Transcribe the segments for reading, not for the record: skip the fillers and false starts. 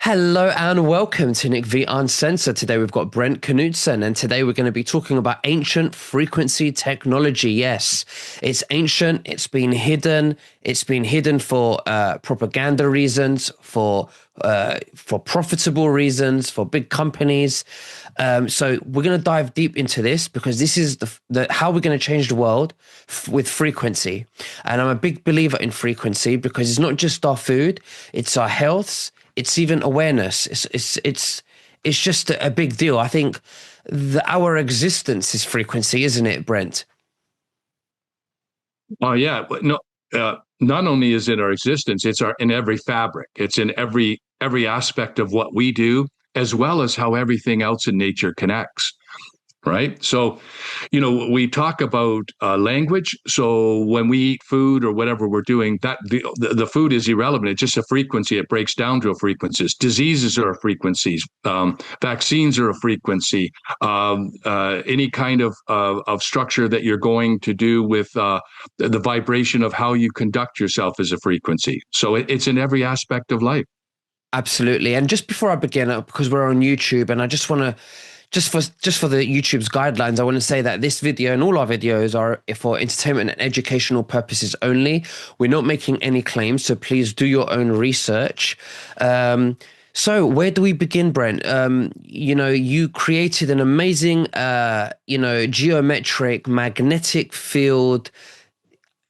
Hello and welcome to Nick V Uncensored. Today we've got Brent Knudsen, and today we're going to be talking about ancient frequency technology. Yes, it's ancient. It's been hidden for propaganda reasons, for profitable reasons, for big companies. So we're going to dive deep into this because this is the how we're going to change the world with frequency. And I'm a big believer in frequency because it's not just our food; it's our health. It's even awareness. It's just a big deal. I think our existence is frequency, isn't it, Brent? Oh yeah, but no. Not only is it our existence, it's our in every fabric. It's in every aspect of what we do, as well as how everything else in nature connects. Right. So, we talk about language. So when we eat food or whatever we're doing, that the food is irrelevant. It's just a frequency. It breaks down to a frequencies. Diseases are a frequencies. Vaccines are a frequency. Any kind of structure that you're going to do with the vibration of how you conduct yourself is a frequency. So it's in every aspect of life. Absolutely. And just before I begin, because we're on YouTube, and I just want to just for the YouTube's guidelines, I want to say that this video and all our videos are for entertainment and educational purposes only. We're not making any claims, so please do your own research. So where do we begin, Brent? You created an amazing, geometric magnetic field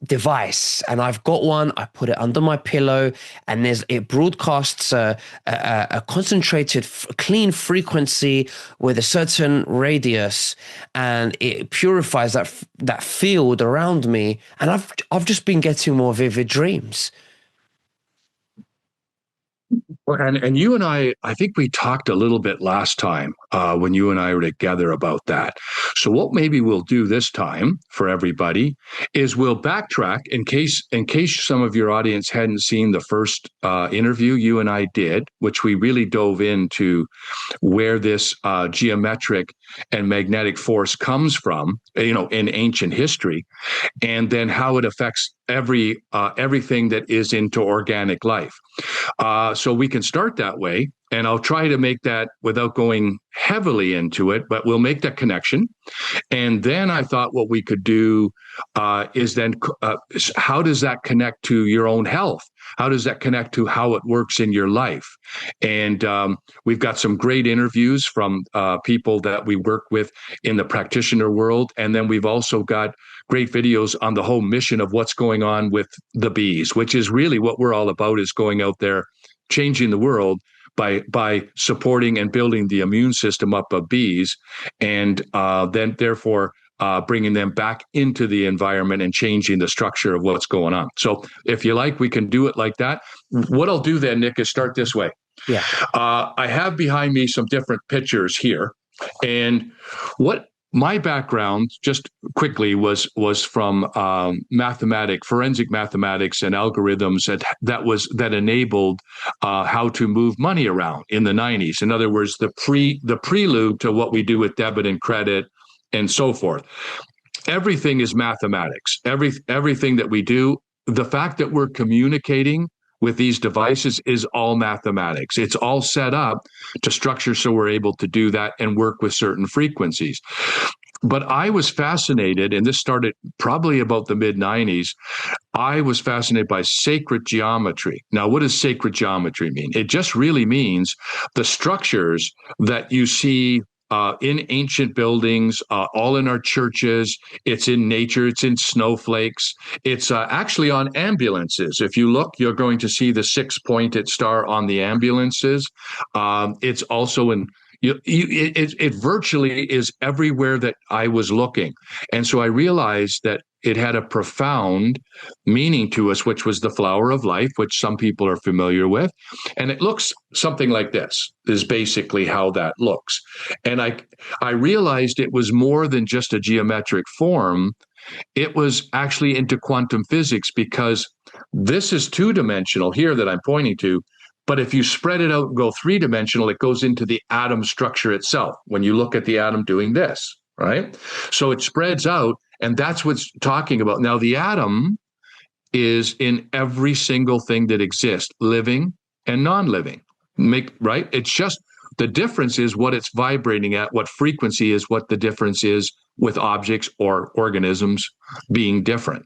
device, and I've got one. I put it under my pillow, and it broadcasts a concentrated clean frequency with a certain radius, and it purifies that field around me, and I've just been getting more vivid dreams. Well, and you and I think we talked a little bit last time when you and I were together about that. So what maybe we'll do this time for everybody is we'll backtrack in case some of your audience hadn't seen the first interview you and I did, which we really dove into where this geometric and magnetic force comes from, in ancient history, and then how it affects everything that is into organic life. So we can start that way, and I'll try to make that without going heavily into it, but we'll make that connection. And then I thought what we could do is then how does that connect to your own health? How does that connect to how it works in your life? And we've got some great interviews from people that we work with in the practitioner world. And then we've also got great videos on the whole mission of what's going on with the bees, which is really what we're all about, is going out there, changing the world by supporting and building the immune system up of bees, and then therefore bringing them back into the environment and changing the structure of what's going on. So if you like, we can do it like that. What I'll do then, Nick, is start this way. Yeah. I have behind me some different pictures here, and what my background, just quickly, was from forensic mathematics and algorithms that enabled how to move money around in the 90s. In other words, the prelude to what we do with debit and credit and so forth. Everything is mathematics. Everything that we do, the fact that we're communicating with these devices is all mathematics. It's all set up to structure so we're able to do that and work with certain frequencies. But I was fascinated, and this started probably about the mid 90s. I was fascinated by sacred geometry. Now, what does sacred geometry mean? It just really means the structures that you see in ancient buildings, all in our churches. It's in nature. It's in snowflakes. It's actually on ambulances. If you look, you're going to see the six-pointed star on the ambulances. It's also in it virtually is everywhere that I was looking. And so I realized that it had a profound meaning to us, which was the flower of life, which some people are familiar with. And it looks something like this, is basically how that looks. And I realized it was more than just a geometric form. It was actually into quantum physics, because this is two-dimensional here that I'm pointing to. But if you spread it out and go three-dimensional, it goes into the atom structure itself. When you look at the atom doing this, right? So it spreads out, and that's what's talking about. Now, the atom is in every single thing that exists, living and non-living. right? It's just the difference is what it's vibrating at, what frequency is what the difference is with objects or organisms being different.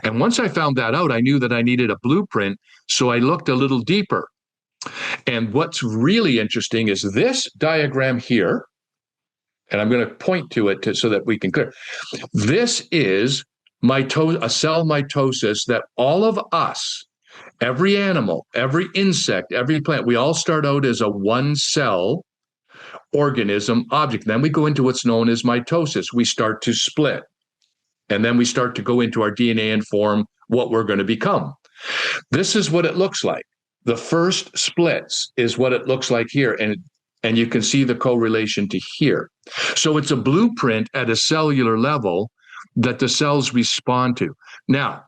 And once I found that out, I knew that I needed a blueprint. So I looked a little deeper. And what's really interesting is this diagram here, and I'm going to point to it so that we can clear. This is a cell mitosis that all of us, every animal, every insect, every plant, we all start out as a one cell organism object. Then we go into what's known as mitosis. We start to split. And then we start to go into our DNA and form what we're going to become. This is what it looks like. The first splits is what it looks like here. And you can see the correlation to here. So it's a blueprint at a cellular level that the cells respond to. Now,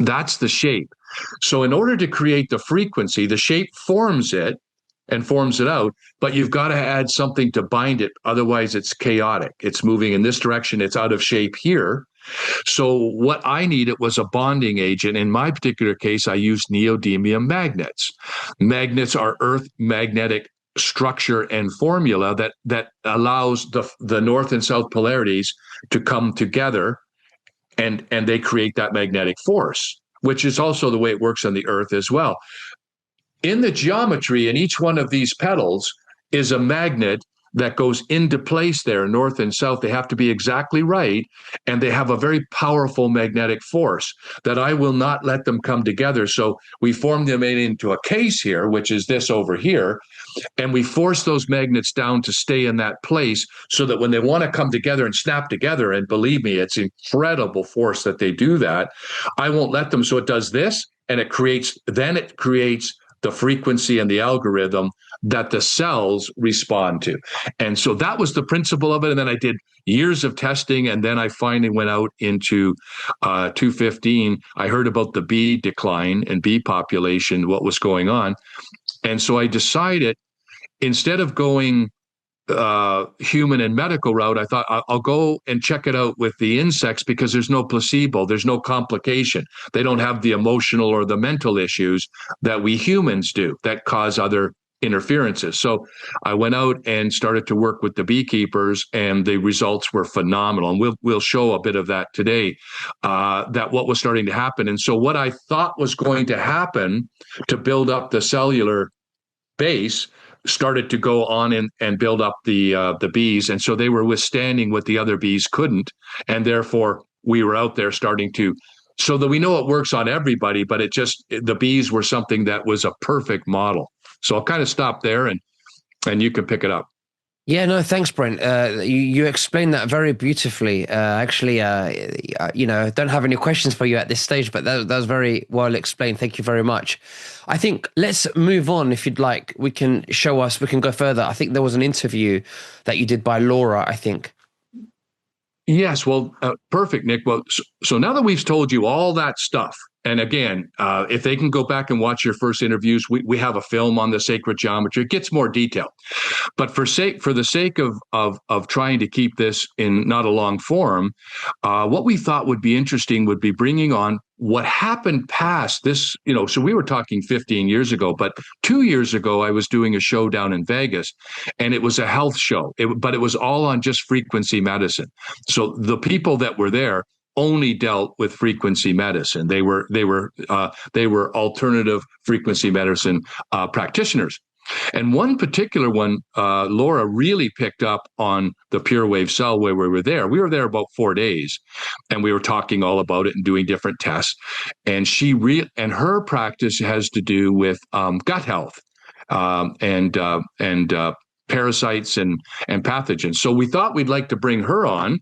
that's the shape. So in order to create the frequency, the shape forms it and forms it out, but you've got to add something to bind it. Otherwise, it's chaotic. It's moving in this direction. It's out of shape here. So what I needed was a bonding agent. In my particular case, I used neodymium magnets. Magnets are earth magnetic structure and formula that allows the north and south polarities to come together, and they create that magnetic force, which is also the way it works on the earth as well. In the geometry, in each one of these petals is a magnet that goes into place there, north and south. They have to be exactly right, and they have a very powerful magnetic force that I will not let them come together. So we form them into a case here, which is this over here, and we force those magnets down to stay in that place so that when they want to come together and snap together, and believe me, it's incredible force that they do that, I won't let them. So it does this, and it creates the frequency and the algorithm that the cells respond to. And so that was the principle of it. And then I did years of testing. And then I finally went out into 2015. I heard about the bee decline and bee population, what was going on. And so I decided, instead of going human and medical route, I thought I'll go and check it out with the insects, because there's no placebo, there's no complication. They don't have the emotional or the mental issues that we humans do that cause other interferences. So I went out and started to work with the beekeepers, and the results were phenomenal. And we'll show a bit of that today, that what was starting to happen. And so what I thought was going to happen to build up the cellular base started to go on and build up the bees. And so they were withstanding what the other bees couldn't. And therefore, we were out there starting to, so that we know it works on everybody, but the bees were something that was a perfect model. So I'll kind of stop there, and you can pick it up. Yeah, no, thanks, Brent. You explained that very beautifully. Actually, don't have any questions for you at this stage, but that was very well explained. Thank you very much. I think let's move on. If you'd like, we can go further. I think there was an interview that you did by Laura, I think. Yes, well, perfect, Nick. Well, so now that we've told you all that stuff, and again, if they can go back and watch your first interviews, we have a film on the sacred geometry. It gets more detail. But for the sake of trying to keep this in not a long form, what we thought would be interesting would be bringing on what happened past this. So we were talking 15 years ago, but 2 years ago, I was doing a show down in Vegas, and it was a health show, but it was all on just frequency medicine. So the people that were there only dealt with frequency medicine. They were alternative frequency medicine practitioners. And one particular one, Laura really picked up on the pure wave cell where we were there. We were there about 4 days, and we were talking all about it and doing different tests. And and her practice has to do with gut health and parasites and pathogens. So we thought we'd like to bring her on.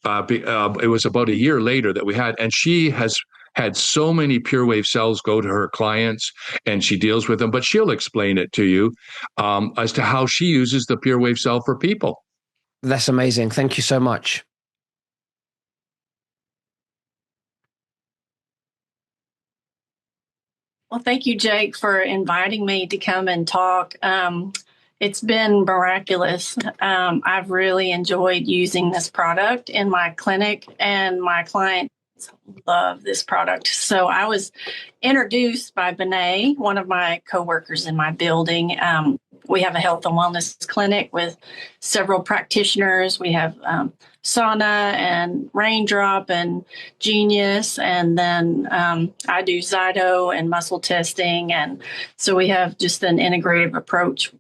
It was about a year later that we had, and she has had so many pure wave cells go to her clients, and she deals with them, but she'll explain it to you as to how she uses the pure wave cell for people. That's amazing. Thank you so much. Well, thank you, Jake, for inviting me to come and talk. It's been miraculous. I've really enjoyed using this product in my clinic, and my clients love this product. So I was introduced by Benet, one of my coworkers in my building. We have a health and wellness clinic with several practitioners. We have sauna and raindrop and genius. And then I do Zyto and muscle testing. And so we have just an integrative approach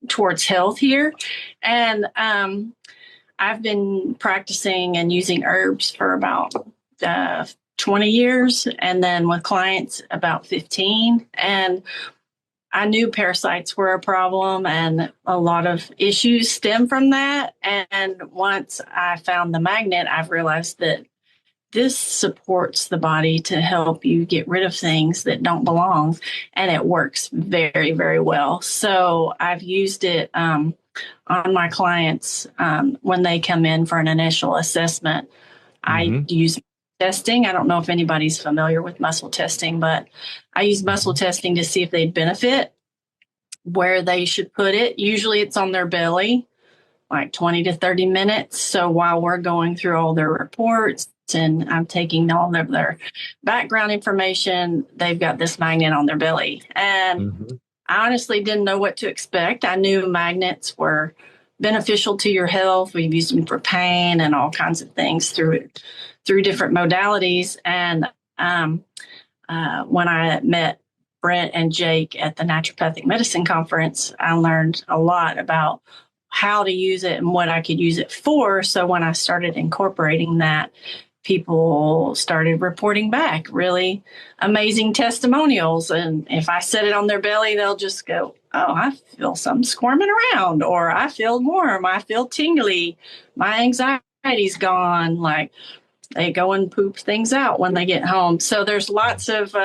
towards health here. And I've been practicing and using herbs for about 20 years, and then with clients about 15. And I knew parasites were a problem, and a lot of issues stem from that. And once I found the magnet, I've realized that this supports the body to help you get rid of things that don't belong, and it works very, very well. So I've used it on my clients when they come in for an initial assessment. I use testing. I don't know if anybody's familiar with muscle testing, but I use muscle testing to see if they'd benefit, where they should put it. Usually it's on their belly, like 20 to 30 minutes. So while we're going through all their reports and I'm taking all of their background information, they've got this magnet on their belly. And I honestly didn't know what to expect. I knew magnets were beneficial to your health. We've used them for pain and all kinds of things through different modalities. And when I met Brent and Jake at the Naturopathic Medicine Conference, I learned a lot about how to use it and what I could use it for. So when I started incorporating that, people started reporting back really amazing testimonials. And if I set it on their belly, they'll just go, oh, I feel something squirming around, or I feel warm, I feel tingly, my anxiety's gone. Like, they go and poop things out when they get home. So there's lots of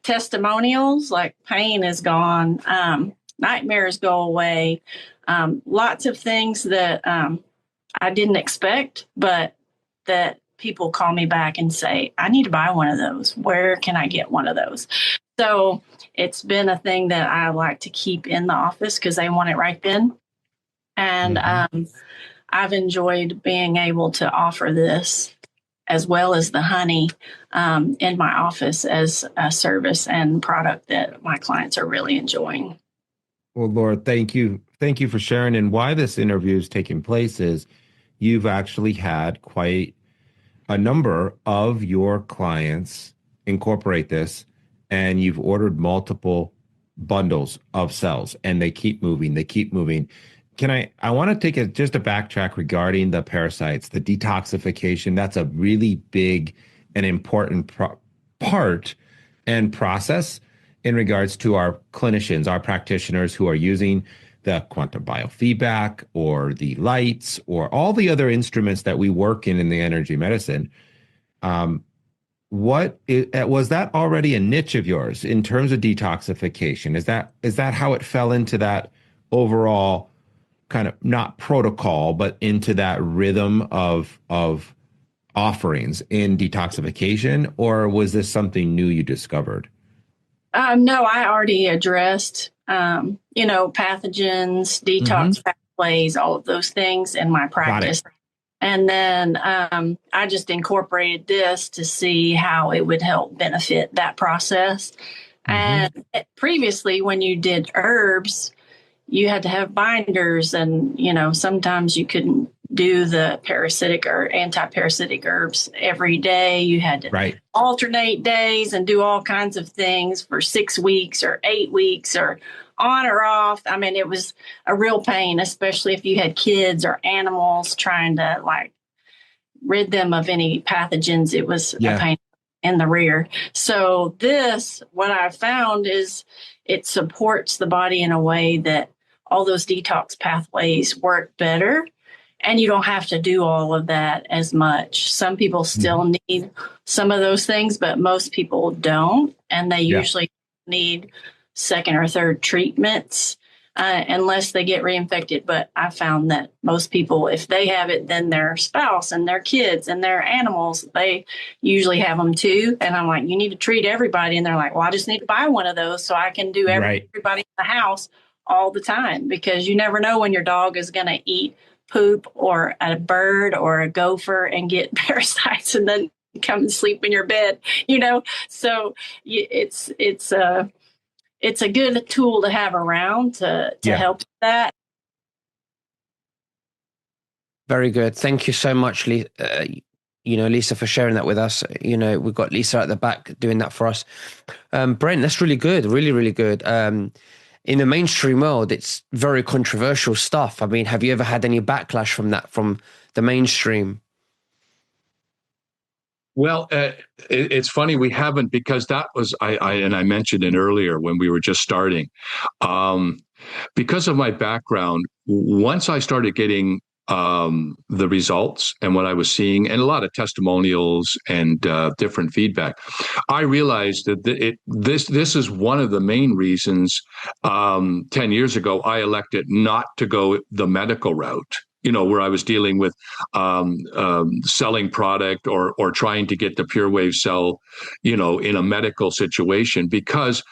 testimonials, like pain is gone, nightmares go away, lots of things that I didn't expect, but that people call me back and say, I need to buy one of those. Where can I get one of those? So it's been a thing that I like to keep in the office because they want it right then. And I've enjoyed being able to offer this as well as the honey in my office as a service and product that my clients are really enjoying. Well, Laura, thank you. Thank you for sharing. And why this interview is taking place is you've actually had quite a number of your clients incorporate this, and you've ordered multiple bundles of cells, and they keep moving. They keep moving. I want to take just a backtrack regarding the parasites, the detoxification. That's a really big and important part and process in regards to our clinicians, our practitioners who are using the quantum biofeedback or the lights or all the other instruments that we work in the energy medicine. Was that already a niche of yours in terms of detoxification? Is that how it fell into that overall kind of not protocol, but into that rhythm of offerings in detoxification, or was this something new you discovered? No, I already addressed, pathogens, detox pathways, all of those things in my practice. And then I just incorporated this to see how it would help benefit that process. And previously, when you did herbs, you had to have binders, and, sometimes you couldn't do the parasitic or anti-parasitic herbs every day. You had to alternate days and do all kinds of things for 6 weeks or 8 weeks or on or off. I mean, it was a real pain, especially if you had kids or animals trying to rid them of any pathogens. It was a pain in the rear. So what I found is it supports the body in a way that all those detox pathways work better, and you don't have to do all of that as much. Some people still need some of those things, but most people don't, and they usually need second or third treatments unless they get reinfected. But I found that most people, if they have it, then their spouse and their kids and their animals, they usually have them too. And I'm like, you need to treat everybody. And they're like, well, I just need to buy one of those so I can do everybody in the house all the time, because you never know when your dog is going to eat poop or a bird or a gopher and get parasites and then come and sleep in your bed, So it's a good tool to have around to help with that. Very good. Thank you so much, Lisa, for sharing that with us. We've got Lisa at the back doing that for us. Brent, that's really good. Really, really good. In the mainstream world, it's very controversial stuff. I mean, have you ever had any backlash from that, from the mainstream? Well, it's funny we haven't, because that was I mentioned it earlier when we were just starting. Because of my background, once I started getting the results and what I was seeing, and a lot of testimonials and different feedback, I realized that this is one of the main reasons 10 years ago I elected not to go the medical route. Where I was dealing with selling product or trying to get the Pure Wave cell, in a medical situation, because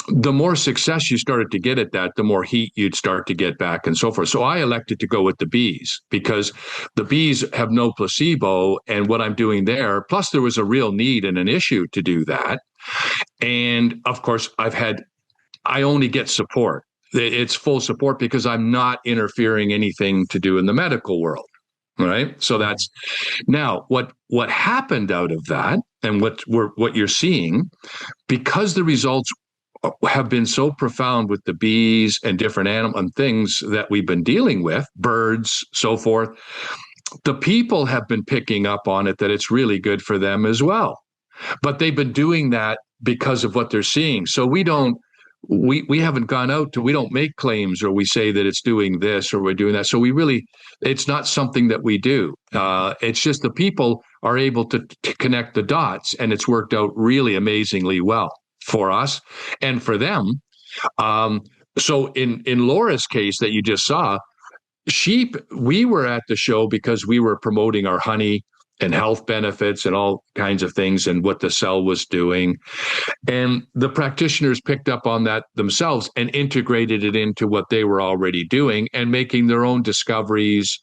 the more success you started to get at that, the more heat you'd start to get back and so forth. So I elected to go with the bees, because the bees have no placebo, and what I'm doing there, plus there was a real need and an issue to do that. And of course, I only get support. It's full support because I'm not interfering anything to do in the medical world. Right. So that's now what happened out of that, and what you're seeing, because the results have been so profound with the bees and different animal and things that we've been dealing with, birds, so forth, the people have been picking up on it, that it's really good for them as well. But they've been doing that because of what they're seeing. So we haven't gone out to, we don't make claims or we say that it's doing this or we're doing that. So it's not something that we do. It's just the people are able to connect the dots, and it's worked out really amazingly well for us and for them. So in Laura's case that you just saw, we were at the show because we were promoting our honey and health benefits and all kinds of things and what the cell was doing. And the practitioners picked up on that themselves and integrated it into what they were already doing and making their own discoveries.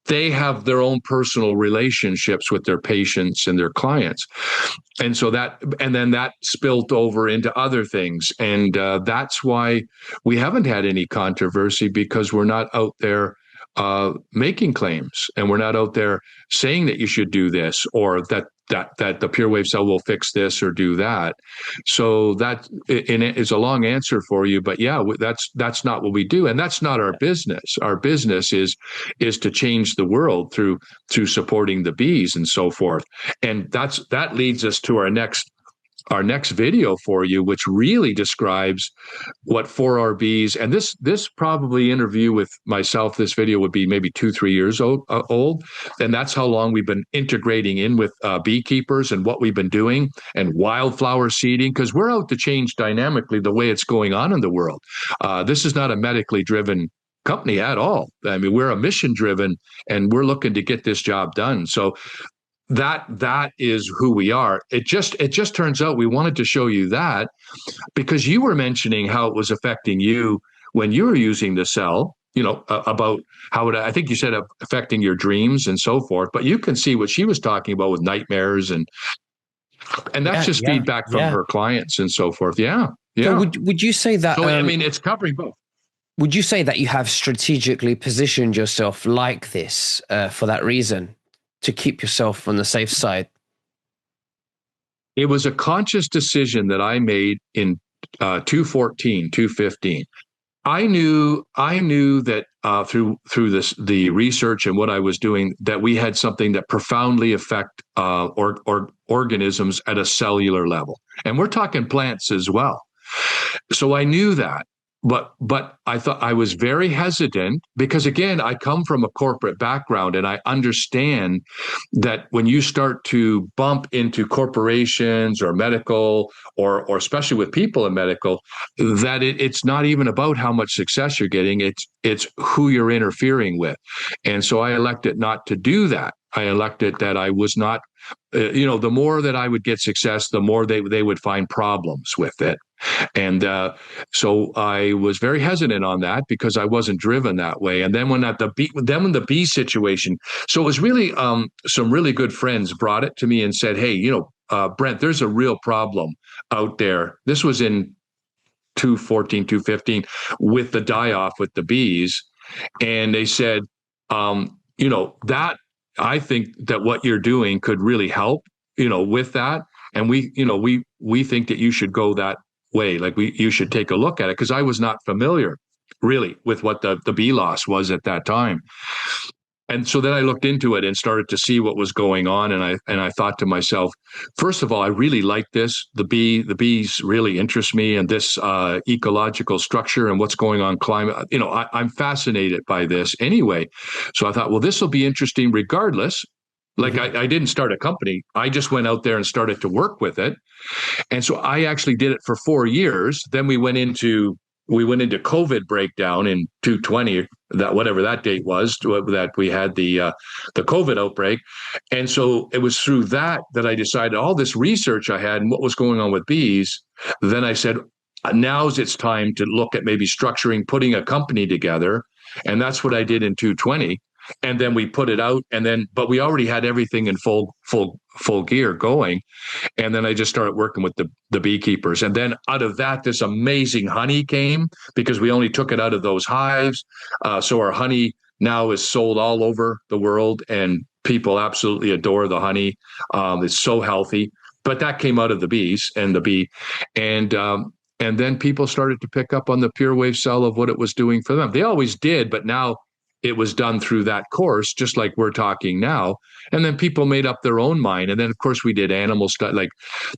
They have their own personal relationships with their patients and their clients. And so then that spilled over into other things. And that's why we haven't had any controversy, because we're not out there making claims, and we're not out there saying that you should do this, or that the Pure Wave cell will fix this or do that. So that is a long answer for you, but yeah, that's not what we do, and that's not our business. Our business is to change the world through supporting the bees and so forth. And that leads us to our next video for you, which really describes what 4RBs, and this probably interview with myself, this video would be maybe 2-3 years old, and that's how long we've been integrating in with beekeepers and what we've been doing, and wildflower seeding, because we're out to change dynamically the way it's going on in the world. This is not a medically driven company at all. I mean, we're a mission driven, and we're looking to get this job done. So that is who we are. It just turns out we wanted to show you that because you were mentioning how it was affecting you when you were using the cell, about how I think you said affecting your dreams and so forth, but you can see what she was talking about with nightmares and that's just feedback from her clients and so forth. Yeah. So would you say that, so, I mean, it's covering both. Would you say that you have strategically positioned yourself like this for that reason, to keep yourself on the safe side? It was a conscious decision that I made in 2014, 2015. I knew that through the research and what I was doing, that we had something that profoundly affect organisms at a cellular level, and we're talking plants as well. So I knew that. But I thought I was very hesitant because, again, I come from a corporate background, and I understand that when you start to bump into corporations or medical or especially with people in medical, that it's not even about how much success you're getting. It's who you're interfering with. And so I elected not to do that. I elected that I was not, the more that I would get success, the more they would find problems with it. And so I was very hesitant on that because I wasn't driven that way. And then when the bee situation, so it was really some really good friends brought it to me and said, hey, Brent, there's a real problem out there. This was in 2014, 2015 with the die-off with the bees. And they said, that I think that what you're doing could really help, with that. And we think that you should go that way. Like you should take a look at it, because I was not familiar really with what the bee loss was at that time. And so then I looked into it and started to see what was going on. And I thought to myself, first of all, I really like this. The bees really interest me, and this ecological structure and what's going on climate. I'm fascinated by this anyway. So I thought, well, this will be interesting regardless. Like I didn't start a company. I just went out there and started to work with it. And so I actually did it for 4 years. Then we went into COVID breakdown in 2020, that whatever that date was, that we had the COVID outbreak. And so it was through that I decided all this research I had and what was going on with bees. Then I said, now's it's time to look at maybe putting a company together. And that's what I did in 2020. And then we put it out, but we already had everything in full gear going. And then I just started working with the beekeepers. And then out of that, this amazing honey came, because we only took it out of those hives. So our honey now is sold all over the world, and people absolutely adore the honey. It's so healthy. But that came out of the bees and the bee. And then people started to pick up on the pure wave cell of what it was doing for them. They always did, but now it was done through that course, just like we're talking now. And then people made up their own mind. And then, of course, we did animal stuff, like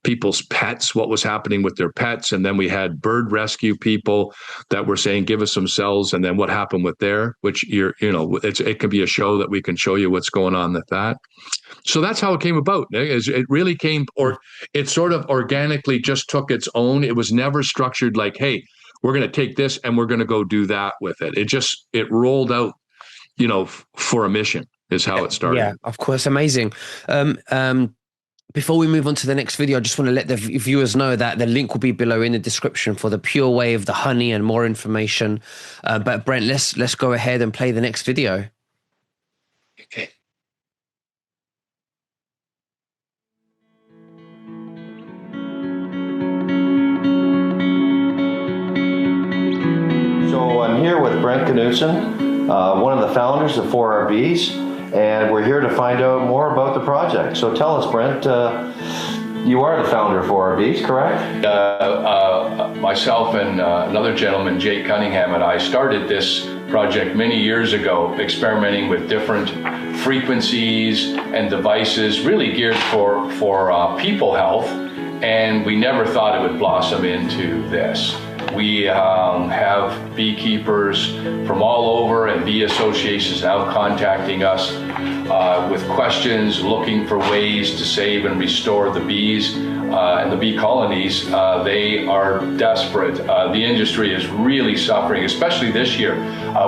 people's pets, what was happening with their pets. And then we had bird rescue people that were saying, give us some cells. And then what happened with which it can be a show that we can show you what's going on with that. So that's how it came about. It really came, or it sort of organically just took its own. It was never structured like, hey, we're going to take this and we're going to go do that with it. It rolled out, for a mission is how it started. Yeah, of course. Amazing. Before we move on to the next video, I just want to let the viewers know that the link will be below in the description for the Pure Wave, the honey, and more information. But Brent, let's go ahead and play the next video. Okay. So I'm here with Brent Knudsen, one of the founders of 4RBs, and we're here to find out more about the project. So tell us, Brent, you are the founder of 4RBs, correct? Myself and another gentleman, Jake Cunningham, and I started this project many years ago, experimenting with different frequencies and devices, really geared for people health, and we never thought it would blossom into this. We have beekeepers from all over and bee associations now contacting us with questions, looking for ways to save and restore the bees and the bee colonies. They are desperate. The industry is really suffering, especially this year,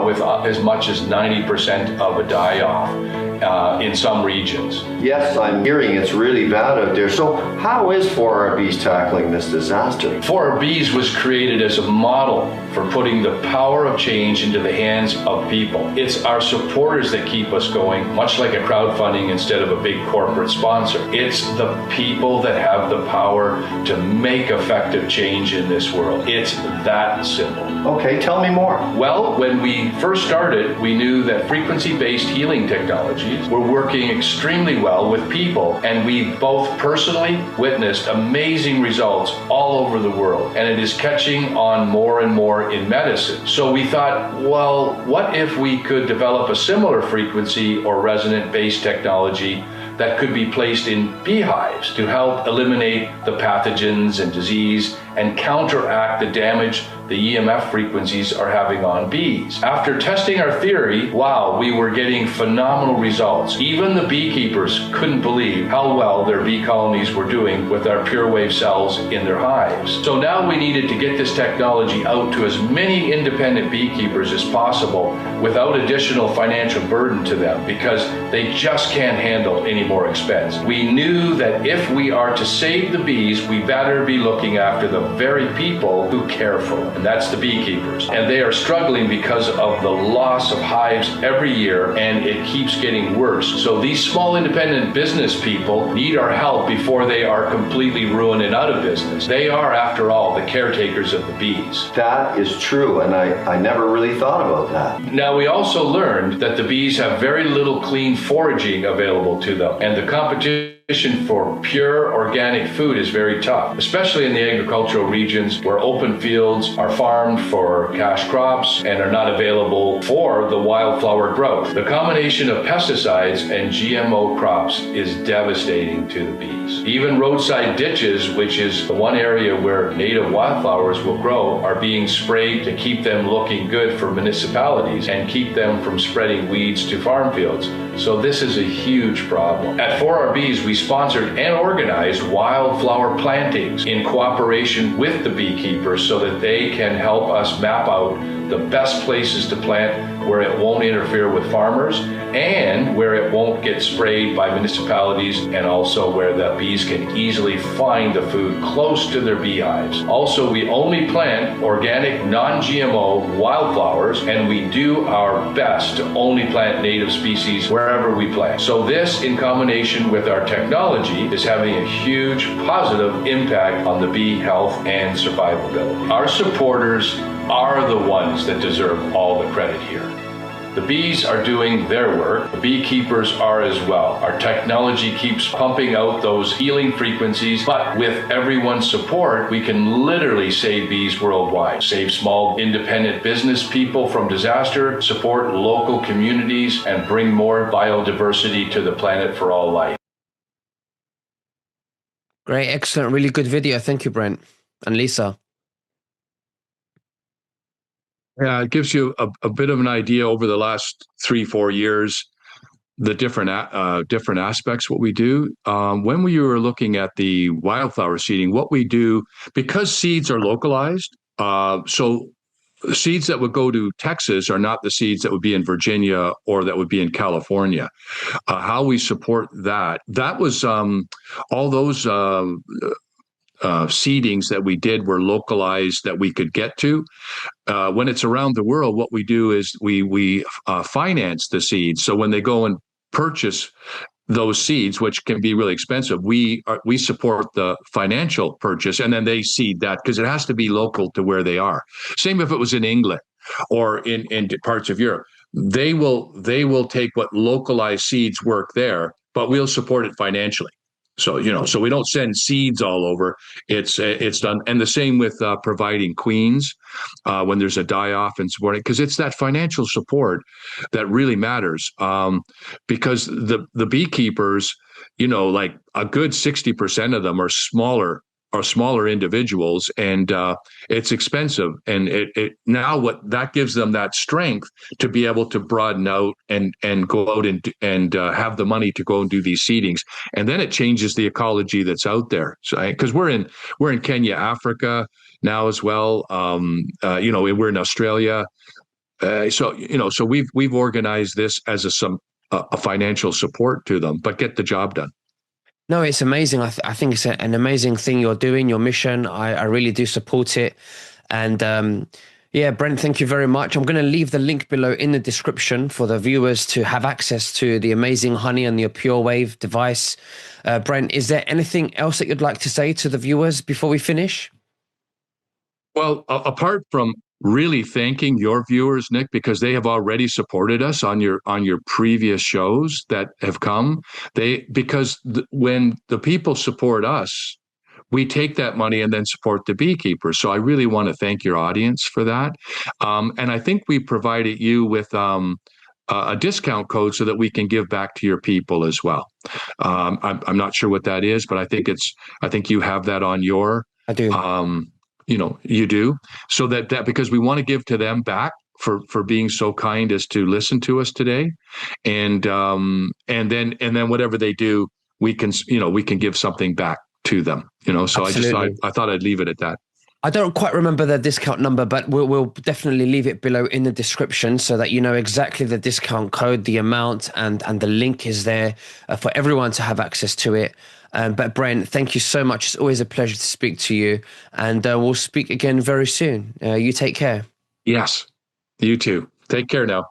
with as much as 90% of a die-off in some regions. Yes, I'm hearing it's really bad out there. So how is 4RBs tackling this disaster? 4RBs was created as a model for putting the power of change into the hands of people. It's our supporters that keep us going, much like a crowdfunding instead of a big corporate sponsor. It's the people that have the power to make effective change in this world. It's that simple. Okay, tell me more. Well, when we first started, we knew that frequency-based healing technologies were working extremely well with people, and we both personally witnessed amazing results all over the world, and it is catching on more and more in medicine. So we thought, well, what if we could develop a similar frequency or resonant-based technology that could be placed in beehives to help eliminate the pathogens and disease and counteract the damage the EMF frequencies are having on bees. After testing our theory, wow, we were getting phenomenal results. Even the beekeepers couldn't believe how well their bee colonies were doing with our pure wave cells in their hives. So now we needed to get this technology out to as many independent beekeepers as possible without additional financial burden to them, because they just can't handle any more expense. We knew that if we are to save the bees, we better be looking after the very people who care for them, and that's the beekeepers. And they are struggling because of the loss of hives every year, and it keeps getting worse. So these small independent business people need our help before they are completely ruined and out of business. They are, after all, the caretakers of the bees. That is true, and I never really thought about that. Now, we also learned that the bees have very little clean foraging available to them, and the competition for pure organic food is very tough, especially in the agricultural regions where open fields are farmed for cash crops and are not available for the wildflower growth. The combination of pesticides and GMO crops is devastating to the bees. Even roadside ditches, which is the one area where native wildflowers will grow, are being sprayed to keep them looking good for municipalities and keep them from spreading weeds to farm fields. So this is a huge problem. At 4RBs, we sponsored and organized wildflower plantings in cooperation with the beekeepers so that they can help us map out the best places to plant where it won't interfere with farmers and where it won't get sprayed by municipalities, and also where the bees can easily find the food close to their beehives. Also, we only plant organic, non-GMO wildflowers, and we do our best to only plant native species wherever we plant. So this, in combination with our technology, is having a huge positive impact on the bee health and survivability. Our supporters are the ones that deserve all the credit here. The bees are doing their work. The beekeepers are as well. Our technology keeps pumping out those healing frequencies, but with everyone's support, we can literally save bees worldwide, save small independent business people from disaster, support local communities, and bring more biodiversity to the planet for all life. Great, excellent, really good video. Thank you, Brent and Lisa. Yeah, it gives you a bit of an idea over the last 3-4 years, the different aspects what we do. When we were looking at the wildflower seeding, what we do, because seeds are localized, so seeds that would go to Texas are not the seeds that would be in Virginia or that would be in California. How we support that was all those seedings that we did were localized that we could get to. When it's around the world, what we do is we finance the seeds. So when they go and purchase those seeds, which can be really expensive, we support the financial purchase, and then they seed that because it has to be local to where they are. Same if it was in England or in parts of Europe. They will take what localized seeds work there, but we'll support it financially. So, so we don't send seeds all over. It's done. And the same with providing queens when there's a die-off and supporting, because it's that financial support that really matters. Because the beekeepers, like a good 60% of them are smaller individuals, and it's expensive. And it now what that gives them that strength to be able to broaden out and go out and have the money to go and do these seedings. And then it changes the ecology that's out there. So because we're in Kenya, Africa now as well. We're in Australia. So we've organized this as a financial support to them, but get the job done. No, it's amazing. I think it's an amazing thing you're doing, your mission. I really do support it. And Brent, thank you very much. I'm going to leave the link below in the description for the viewers to have access to the amazing honey and your Pure Wave device. Brent, is there anything else that you'd like to say to the viewers before we finish? Well, apart from really thanking your viewers, Nick, because they have already supported us on your previous shows that have come. When the people support us, we take that money and then support the beekeepers. So I really want to thank your audience for that. And I think we provided you with a discount code so that we can give back to your people as well. I'm not sure what that is, but I think you have that on your. I do. you do, so that because we want to give to them back for being so kind as to listen to us today, and then whatever they do, we can give something back to them. So Absolutely. I thought I'd leave it at that. I don't quite remember the discount number, but we'll definitely leave it below in the description so that you know exactly the discount code, the amount, and the link is there for everyone to have access to it. But Brent, thank you so much. It's always a pleasure to speak to you, and we'll speak again very soon. You take care. Yes, you too. Take care now.